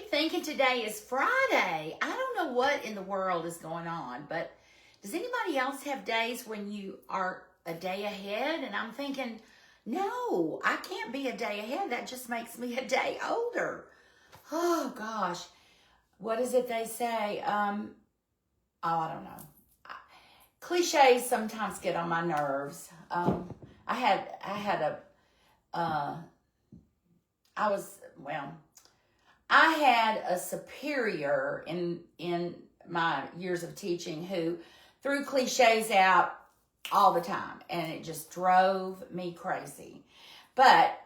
thinking today is Friday. I don't know what in the world is going on, but does anybody else have days when you are a day ahead? And I'm thinking, no, I can't be a day ahead. That just makes me a day older. Oh, gosh. What is it they say? I don't know. Cliches sometimes get on my nerves. I had a superior in my years of teaching who threw cliches out all the time, and it just drove me crazy. But,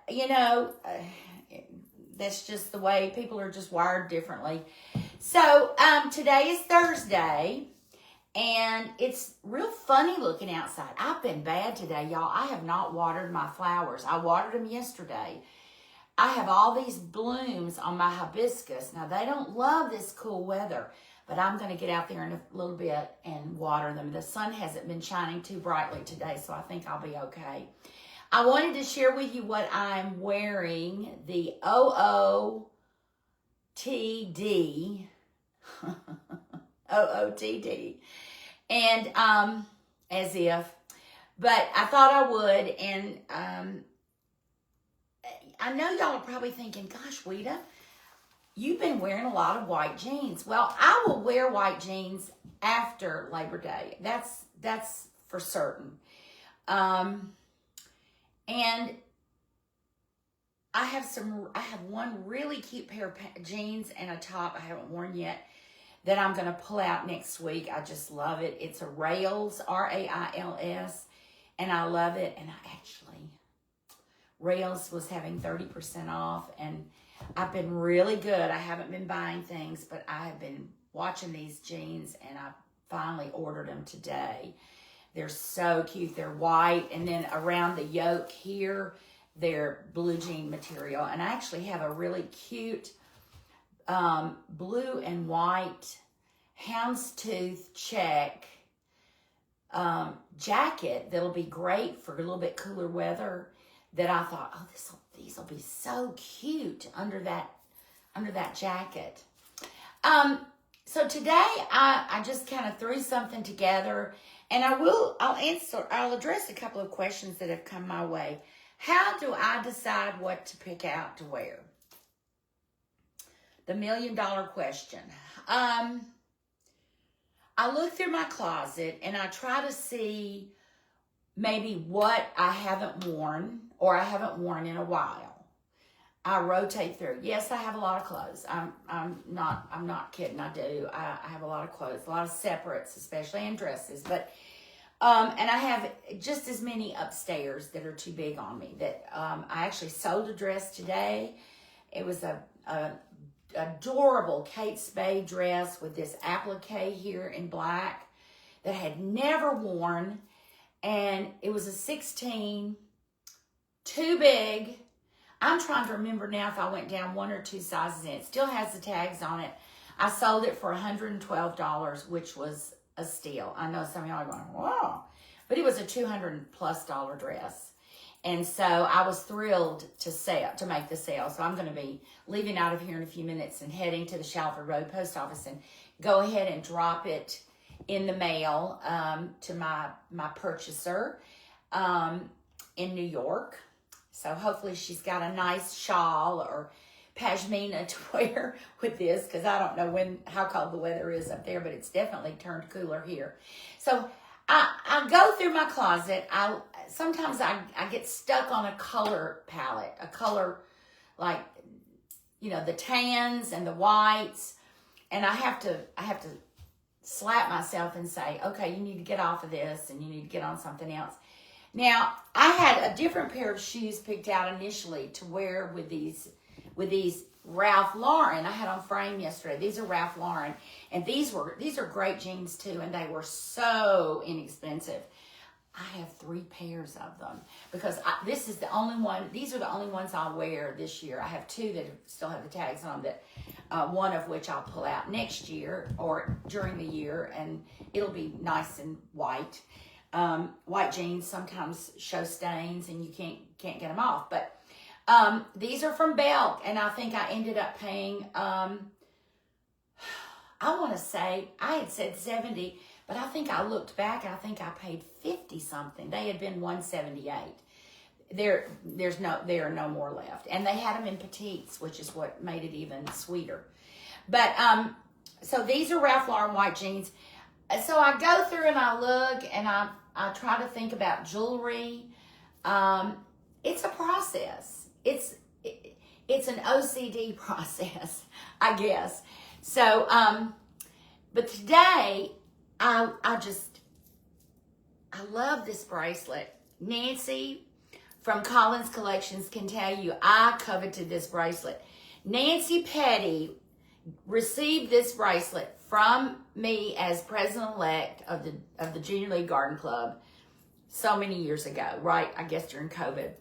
that's just the way people are just wired differently. So, today is Thursday, and it's real funny looking outside. I've been bad today, y'all. I have not watered my flowers. I watered them yesterday. I have all these blooms on my hibiscus. Now, they don't love this cool weather, but I'm going to get out there in a little bit and water them. The sun hasn't been shining too brightly today, so I think I'll be okay. I wanted to share with you what I'm wearing, the OOTD, OOTD, and as if, but I thought I would, and I know y'all are probably thinking, gosh, Weta, you've been wearing a lot of white jeans. Well, I will wear white jeans after Labor Day. That's for certain. And I have one really cute pair of jeans and a top I haven't worn yet that I'm going to pull out next week. I just love it. It's a Rails, R-A-I-L-S, and I love it. And Rails was having 30% off, and I've been really good. I haven't been buying things, but I have been watching these jeans, and I finally ordered them today. They're so cute. They're white, and then around the yoke here, they're blue jean material. And I actually have a really cute blue and white houndstooth check jacket that'll be great for a little bit cooler weather, that I thought, oh, these will be so cute under that jacket. So today I just kind of threw something together, and I'll address a couple of questions that have come my way. How do I decide what to pick out to wear? The $1 million question. I look through my closet and I try to see maybe what I haven't worn or I haven't worn in a while. I rotate through. Yes, I have a lot of clothes. I'm not kidding. I do. I have a lot of clothes, a lot of separates, especially in dresses. But and I have just as many upstairs that are too big on me. That I actually sold a dress today. It was a adorable Kate Spade dress with this applique here in black that I had never worn, and it was a 16, too big. I'm trying to remember now if I went down 1 or 2 sizes in. It still has the tags on it. I sold it for $112, which was a steal. I know some of y'all are going, wow. But it was a $200+ dress. And so I was thrilled to make the sale. So I'm going to be leaving out of here in a few minutes and heading to the Shalford Road Post Office and go ahead and drop it in the mail to my purchaser in New York. So hopefully she's got a nice shawl or pashmina to wear with this, because I don't know how cold the weather is up there, but it's definitely turned cooler here. So I go through my closet. Sometimes I get stuck on a color palette, a color like, the tans and the whites, and I have to slap myself and say, okay, you need to get off of this and you need to get on something else. Now, I had a different pair of shoes picked out initially to wear with these Ralph Lauren. I had on frame yesterday. These are Ralph Lauren, and these are great jeans too, and they were so inexpensive. I have 3 pairs of them because these are the only ones I'll wear this year. I have 2 that still have the tags on them, that one of which I'll pull out next year or during the year, and it'll be nice and white. White jeans sometimes show stains and you can't get them off, but These are from Belk, and I think I ended up paying, I want to say, I had said 70, but I think I looked back, and I think I paid 50 something. They had been 178. There are no more left. And they had them in petites, which is what made it even sweeter. But, so these are Ralph Lauren white jeans. So I go through and I look, and I try to think about jewelry. It's a process. It's an OCD process, I guess. So, but today, I love this bracelet. Nancy from Collins Collections can tell you I coveted this bracelet. Nancy Petty received this bracelet from me as president-elect of the Junior League Garden Club so many years ago, right? I guess during COVID.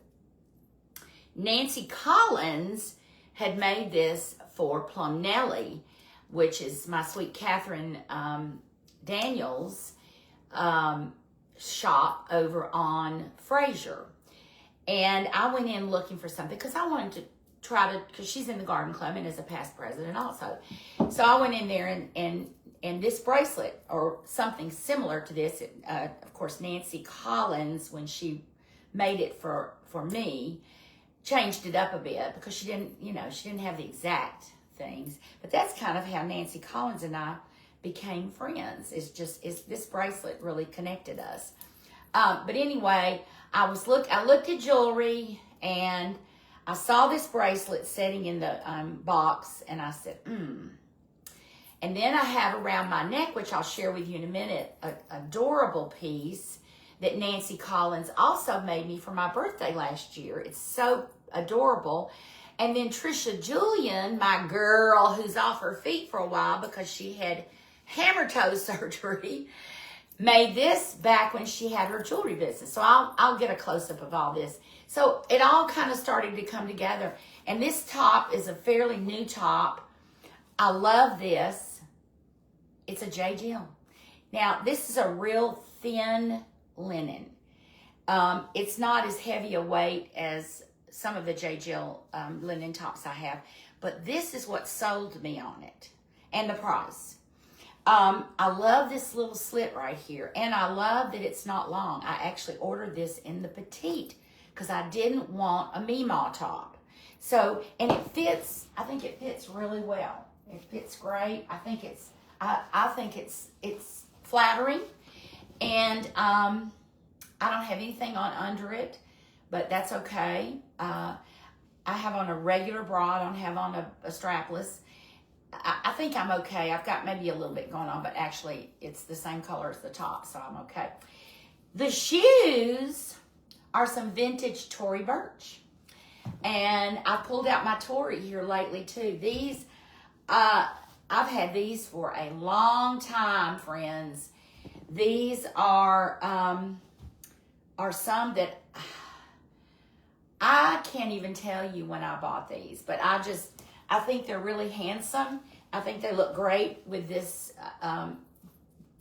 Nancy Collins had made this for Plumnelly, which is my sweet Catherine Daniels shop over on Fraser. And I went in looking for something because I wanted to try to, because she's in the garden club and is a past president also. So I went in there and this bracelet or something similar to this, of course, Nancy Collins, when she made it for me, changed it up a bit because she didn't have the exact things. But that's kind of how Nancy Collins and I became friends. This bracelet really connected us. But anyway, I looked at jewelry and I saw this bracelet sitting in the box, and I said, And then I have around my neck, which I'll share with you in a minute, an adorable piece that Nancy Collins also made me for my birthday last year. It's so adorable. And then Trisha Julian, my girl, who's off her feet for a while because she had hammer toe surgery, made this back when she had her jewelry business. So I'll get a close-up of all this. So it all kind of started to come together. And this top is a fairly new top. I love this. It's a JJill. Now, this is a real thin linen. It's not as heavy a weight as some of the JJill linen tops I have. But this is what sold me on it. And the price. I love this little slit right here. And I love that it's not long. I actually ordered this in the Petite because I didn't want a Meemaw top. So, and it fits, I think it fits really well. It fits great. I think it's flattering. And I don't have anything on under it, but that's okay. I have on a regular bra. I don't have on a strapless. I think I'm okay. I've got maybe a little bit going on, but actually it's the same color as the top, so I'm okay. The shoes are some vintage Tory Burch. And I pulled out my Tory here lately too. These, I've had these for a long time, friends. These are some that I can't even tell you when I bought these, but I think they're really handsome. I think they look great with this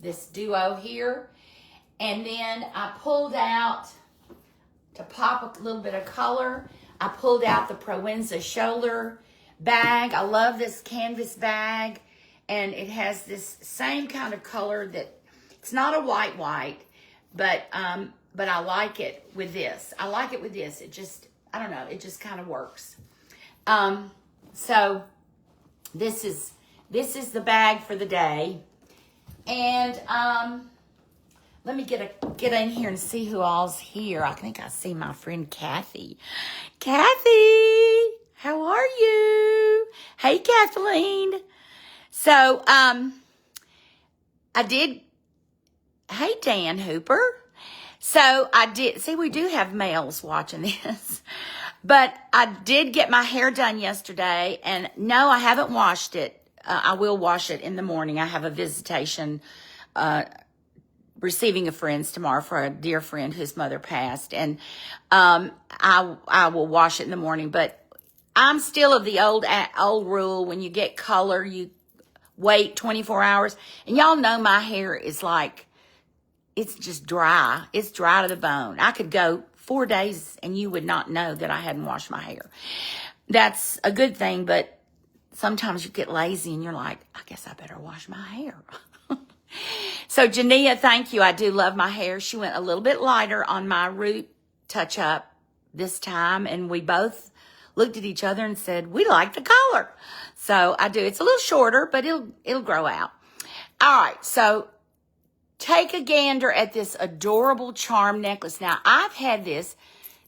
this duo here. And then I pulled out, to pop a little bit of color, I pulled out the Proenza shoulder bag. I love this canvas bag. And it has this same kind of color that, it's not a white, but I like it with this. I like it with this. It just, I don't know, it just kind of works. So this is the bag for the day. And let me get in here and see who all's here. I think I see my friend Kathy. Kathy, how are you? Hey, Kathleen. So hey, Dan Hooper. So we do have males watching this. But I did get my hair done yesterday, and no, I haven't washed it. I will wash it in the morning. I have a visitation, receiving of friends tomorrow for a dear friend whose mother passed, and I will wash it in the morning. But I'm still of the old rule: when you get color, you wait 24 hours. And y'all know my hair is like, it's just dry. It's dry to the bone. I could go 4 days and you would not know that I hadn't washed my hair. That's a good thing, but sometimes you get lazy and you're like, I guess I better wash my hair. So Jania, thank you. I do love my hair. She went a little bit lighter on my root touch-up this time, and we both looked at each other and said, we like the color. So I do. It's a little shorter, but it'll grow out. All right, so take a gander at this adorable charm necklace. Now, I've had this.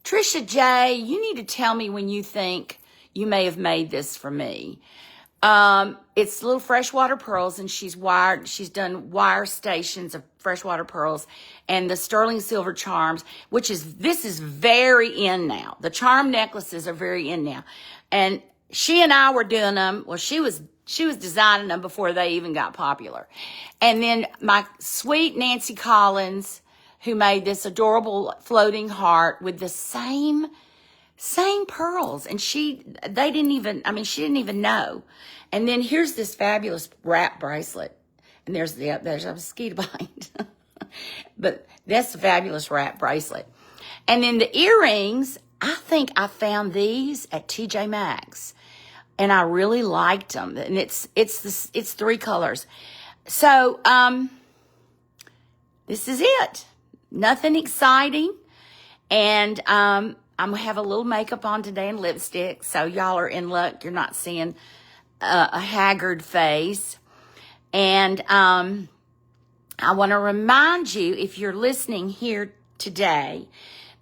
Trisha J, you need to tell me when you think you may have made this for me. It's little freshwater pearls, and she's done wire stations of freshwater pearls and the sterling silver charms, this is very in now. The charm necklaces are very in now. And she and I were doing them. Well, she was designing them before they even got popular. And then my sweet Nancy Collins, who made this adorable floating heart with the same pearls, and she didn't even know. And then here's this fabulous wrap bracelet, and there's a mosquito bite, but that's a fabulous wrap bracelet. And then the earrings, I think I found these at TJ Maxx, and I really liked them. And it's 3 colors. So this is it. Nothing exciting, and I'm going to have a little makeup on today and lipstick, so y'all are in luck. You're not seeing a haggard face. And I want to remind you, if you're listening here today,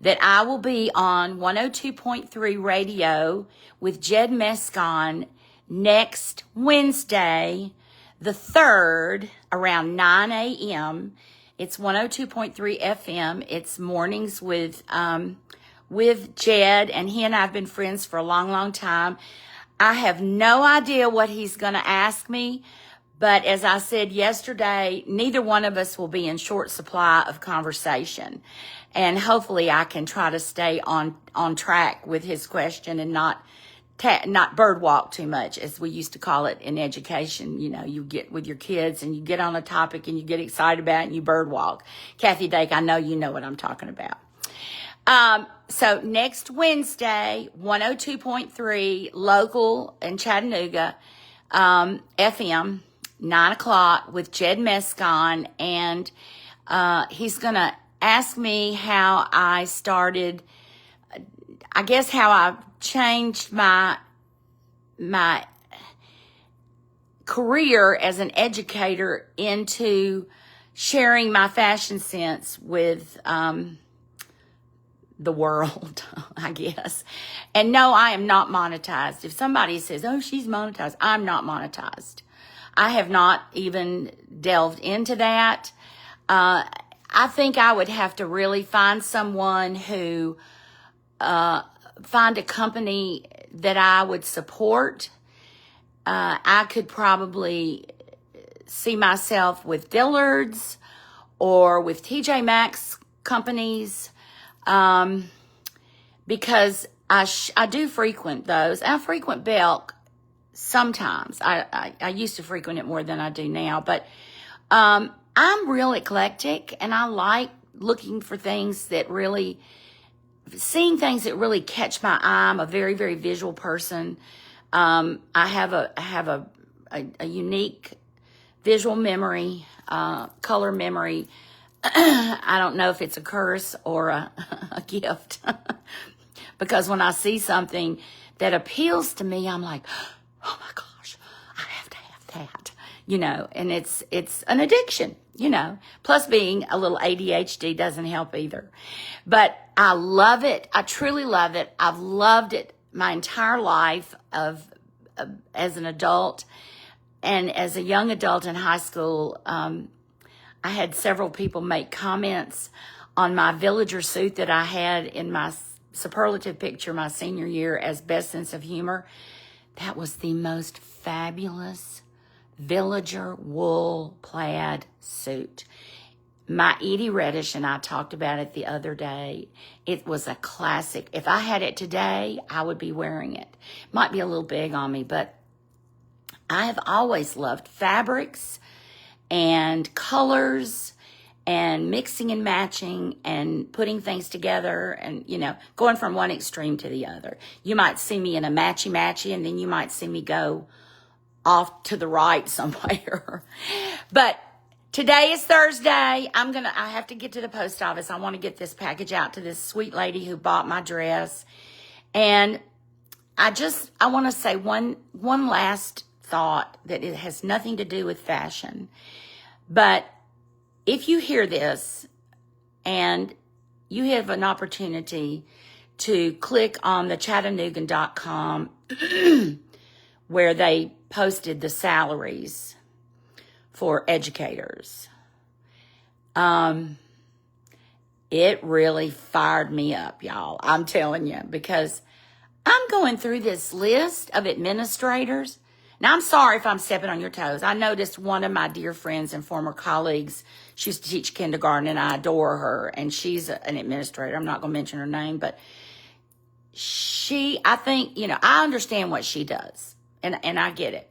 that I will be on 102.3 radio with Jed Mescon next Wednesday, the 3rd, around 9 a.m. It's 102.3 FM. It's mornings with Jed, and he and I have been friends for a long, long time. I have no idea what he's going to ask me, but as I said yesterday, neither one of us will be in short supply of conversation, and hopefully I can try to stay on track with his question and not bird walk too much, as we used to call it in education. You know, you get with your kids and you get on a topic and you get excited about it and you bird walk. Kathy Dake, I know you know what I'm talking about. So next Wednesday, 102.3 local in Chattanooga, FM, 9 o'clock with Jed Mescon. And, he's going to ask me how I started, I guess how I changed my career as an educator into sharing my fashion sense with, the world, I guess. And no, I am not monetized. If somebody says, oh, she's monetized, I'm not monetized. I have not even delved into that. I think I would have to really find someone who, find a company that I would support. I could probably see myself with Dillard's or with TJ Maxx companies, because I do frequent those. I frequent Belk sometimes. I used to frequent it more than I do now, but I'm real eclectic, and I like looking for things that really, seeing things that really catch my eye. I'm a very, very visual person. I have a unique visual memory, color memory. I don't know if it's a curse or a gift, because when I see something that appeals to me, I'm like, oh my gosh, I have to have that, you know, and it's an addiction, you know, plus being a little ADHD doesn't help either. But I love it. I truly love it. I've loved it my entire life as an adult, and as a young adult in high school. I had several people make comments on my villager suit that I had in my superlative picture my senior year as best sense of humor. That was the most fabulous villager wool plaid suit. My Edie Reddish and I talked about it the other day. It was a classic. If I had it today, I would be wearing it. Might be a little big on me, but I have always loved fabrics and colors and mixing and matching and putting things together and, going from one extreme to the other. You might see me in a matchy-matchy, and then you might see me go off to the right somewhere. But today is Thursday. I have to get to the post office. I want to get this package out to this sweet lady who bought my dress. And I want to say one last thought that it has nothing to do with fashion. But if you hear this and you have an opportunity to click on the Chattanoogan.com where they posted the salaries for educators, it really fired me up, y'all. I'm telling you, because I'm going through this list of administrators. Now, I'm sorry if I'm stepping on your toes. I noticed one of my dear friends and former colleagues, she used to teach kindergarten, and I adore her, and she's an administrator. I'm not going to mention her name, but I think, I understand what she does, and I get it.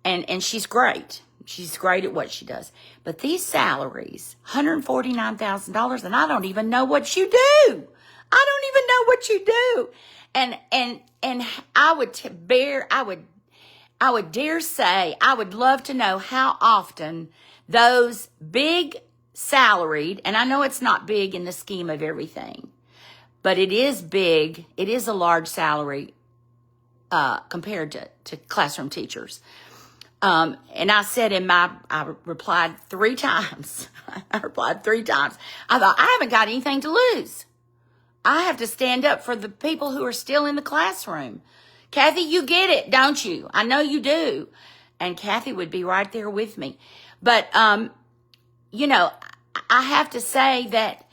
And she's great. She's great at what she does. But these salaries, $149,000, and I don't even know what you do. I don't even know what you do. And I would dare say, I would love to know how often those big salaried, and I know it's not big in the scheme of everything, but it is big. It is a large salary compared to classroom teachers. And I said I replied 3 times. I replied 3 times. I thought, I haven't got anything to lose. I have to stand up for the people who are still in the classroom. Kathy, you get it, don't you? I know you do. And Kathy would be right there with me. But, I have to say that,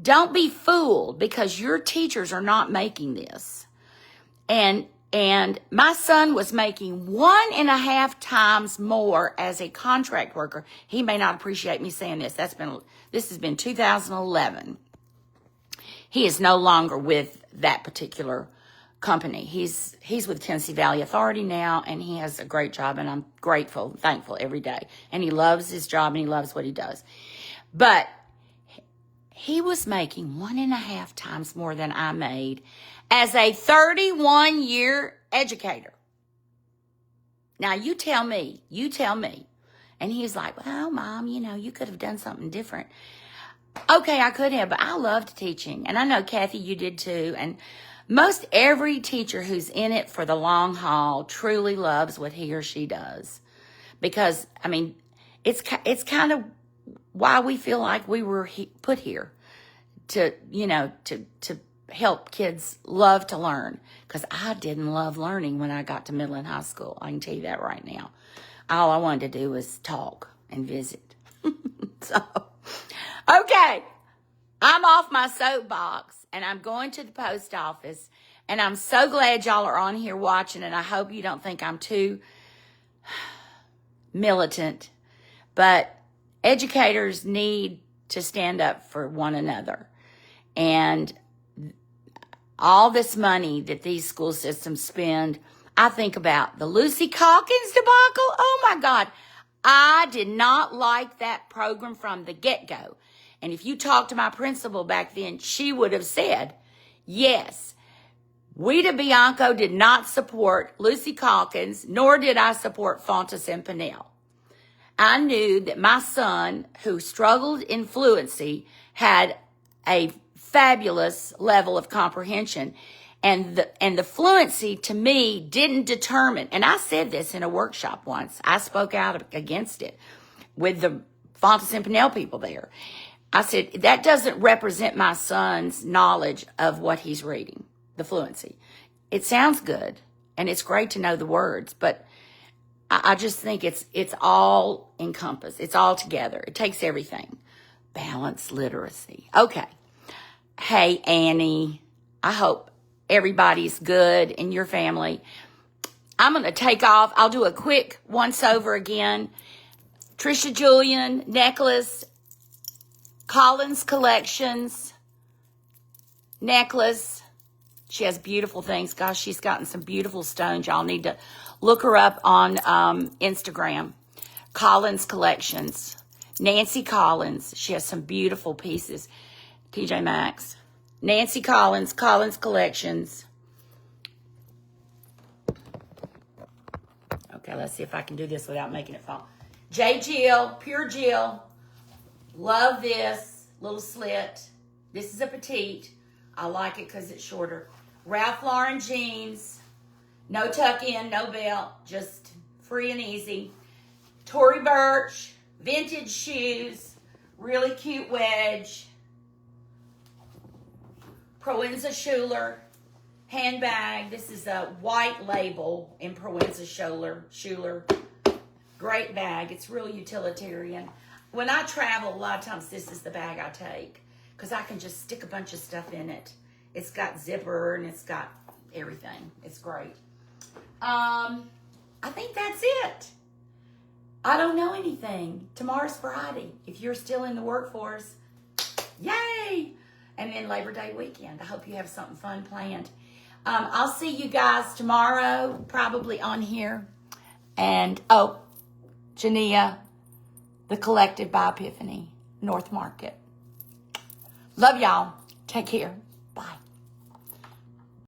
don't be fooled, because your teachers are not making this. And my son was making 1.5 times more as a contract worker. He may not appreciate me saying this. This has been 2011. He is no longer with that particular company. He's with Tennessee Valley Authority now, and he has a great job, and I'm grateful, thankful every day. And he loves his job, and he loves what he does. But he was making 1.5 times more than I made as a 31-year educator. Now, you tell me. And he's like, well, Mom, you could have done something different. Okay, I could have, but I loved teaching. And I know, Kathy, you did too. And most every teacher who's in it for the long haul truly loves what he or she does. Because, it's kind of why we feel like we were put here to help kids love to learn. Because I didn't love learning when I got to middle and high school. I can tell you that right now. All I wanted to do was talk and visit. So, okay, I'm off my soapbox, and I'm going to the post office, and I'm so glad y'all are on here watching, and I hope you don't think I'm too militant, but educators need to stand up for one another. And all this money that these school systems spend, I think about the Lucy Calkins debacle. Oh, my God. I did not like that program from the get-go. And if you talked to my principal back then, she would have said, yes, Wita Bianco did not support Lucy Calkins, nor did I support Fontes and Pinnell. I knew that my son, who struggled in fluency, had a fabulous level of comprehension. And the fluency, to me, didn't determine, and I said this in a workshop once. I spoke out against it with the Fontes and Pinnell people there. I said, that doesn't represent my son's knowledge of what he's reading, the fluency. It sounds good, and it's great to know the words, but I just think it's all encompassed. It's all together. It takes everything. Balanced literacy. Okay. Hey, Annie, I hope everybody's good in your family. I'm going to take off. I'll do a quick once-over again. Trisha Julian necklace, Collins Collections necklace. She has beautiful things. Gosh, she's gotten some beautiful stones. Y'all need to look her up on Instagram. Collins Collections. Nancy Collins. She has some beautiful pieces. TJ Maxx. Nancy Collins, Collins Collections. Okay, let's see if I can do this without making it fall. JJill, Pure Jill. Love this little slit. This is a petite. I like it because it's shorter. Ralph Lauren jeans. No tuck in, no belt. Just free and easy. Tory Burch. Vintage shoes. Really cute wedge. Proenza Schuler handbag. This is a white label in Proenza Schuler. Great bag. It's real utilitarian. When I travel, a lot of times this is the bag I take because I can just stick a bunch of stuff in it. It's got zipper and it's got everything. It's great. I think that's it. I don't know anything. Tomorrow's Friday. If you're still in the workforce, yay! And then Labor Day weekend. I hope you have something fun planned. I'll see you guys tomorrow, probably on here. And, oh, Jania, The Collective by Epiphany, North Market. Love y'all. Take care.